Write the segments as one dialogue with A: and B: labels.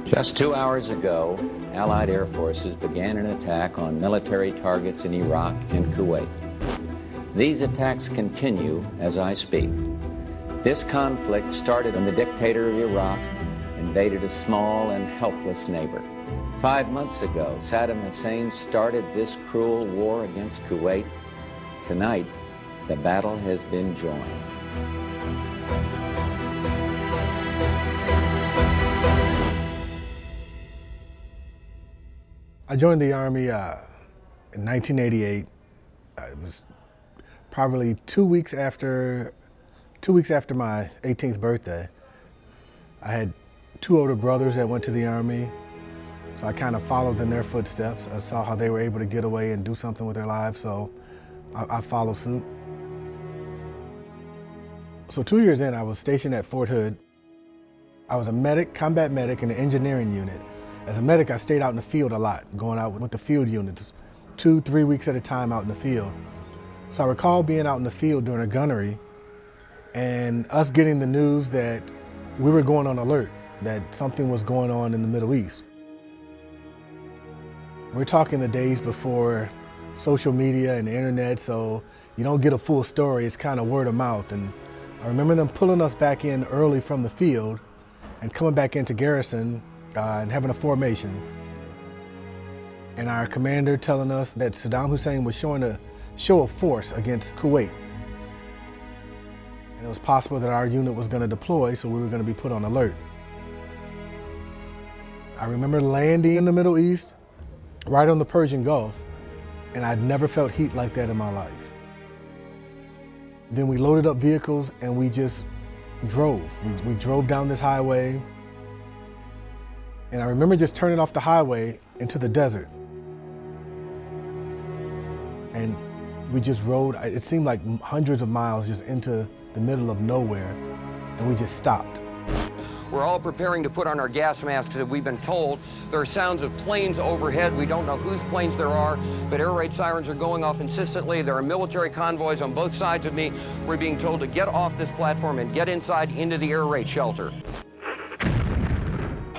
A: Just 2 hours ago, Allied air forces began an attack on military targets in Iraq and Kuwait. These attacks continue as I speak. This conflict started when the dictator of Iraq invaded a small and helpless neighbor. 5 months ago, Saddam Hussein started this cruel war against Kuwait. Tonight, the battle has been joined.
B: I joined the Army in 1988. It was probably 2 weeks after my 18th birthday. I had two older brothers that went to the Army, so I kind of followed in their footsteps. I saw how they were able to get away and do something with their lives, so I followed suit. So 2 years in, I was stationed at Fort Hood. I was a medic, combat medic in the engineering unit. As a medic, I stayed out in the field a lot, going out with the field units, 2-3 weeks at a time out in the field. So I recall being out in the field during a gunnery and us getting the news that we were going on alert, that something was going on in the Middle East. We're talking the days before social media and the internet, so you don't get a full story, it's kind of word of mouth. And I remember them pulling us back in early from the field and coming back into garrison and having a formation. And our commander telling us that Saddam Hussein was showing a show of force against Kuwait. And it was possible that our unit was going to deploy, so we were going to be put on alert. I remember landing in the Middle East, right on the Persian Gulf, and I'd never felt heat like that in my life. Then we loaded up vehicles and we just drove. We drove down this highway. And I remember just turning off the highway into the desert. And we just rode, it seemed like hundreds of miles just into the middle of nowhere, and we just stopped.
C: We're all preparing to put on our gas masks, as we've been told. There are sounds of planes overhead. We don't know whose planes there are, but air raid sirens are going off insistently. There are military convoys on both sides of me. We're being told to get off this platform and get inside into the air raid shelter.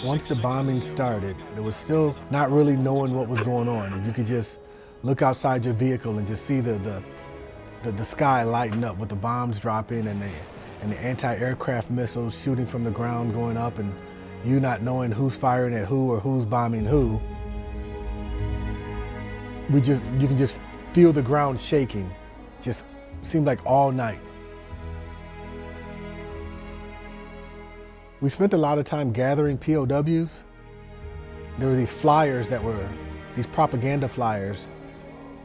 B: Once the bombing started, it was still not really knowing what was going on. And you could just look outside your vehicle and just see the sky lighten up with the bombs dropping and the anti-aircraft missiles shooting from the ground going up, and you not knowing who's firing at who or who's bombing who. You can just feel the ground shaking. Just seemed like all night. We spent a lot of time gathering POWs. There were these flyers these propaganda flyers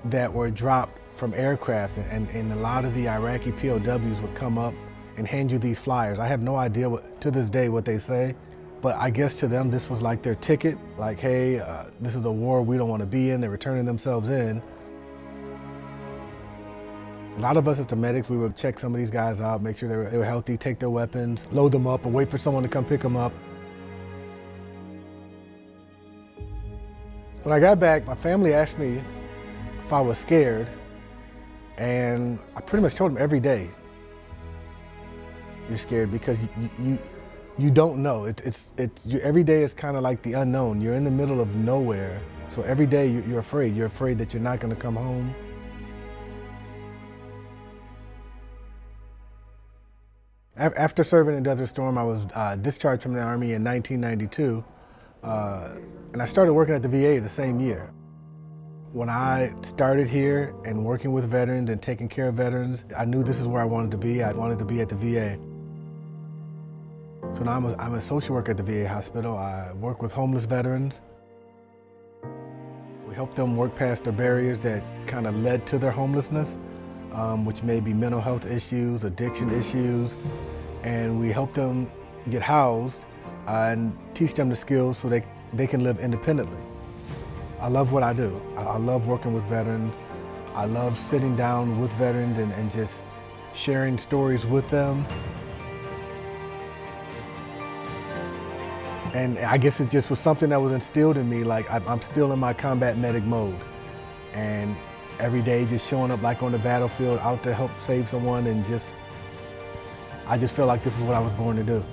B: that were dropped from aircraft, and a lot of the Iraqi POWs would come up and hand you these flyers. I have no idea to this day what they say, but I guess to them this was like their ticket, like, hey, this is a war we don't want to be in. They're turning themselves in. A lot of us as the medics, we would check some of these guys out, make sure they were healthy, take their weapons, load them up, and wait for someone to come pick them up. When I got back, my family asked me if I was scared, and I pretty much told them every day, you're scared because you don't know. Every day is kind of like the unknown. You're in the middle of nowhere, so every day you're afraid. You're afraid that you're not going to come home. After serving in Desert Storm, I was discharged from the Army in 1992, and I started working at the VA the same year. When I started here and working with veterans and taking care of veterans, I knew this is where I wanted to be. I wanted to be at the VA. So now I'm a social worker at the VA hospital. I work with homeless veterans. We help them work past their barriers that kind of led to their homelessness, which may be mental health issues, addiction issues, and we help them get housed and teach them the skills so they can live independently. I love what I do. I love working with veterans. I love sitting down with veterans and just sharing stories with them. And I guess it just was something that was instilled in me, like I'm still in my combat medic mode. And every day just showing up like on the battlefield, out to help save someone, and I just feel like this is what I was born to do.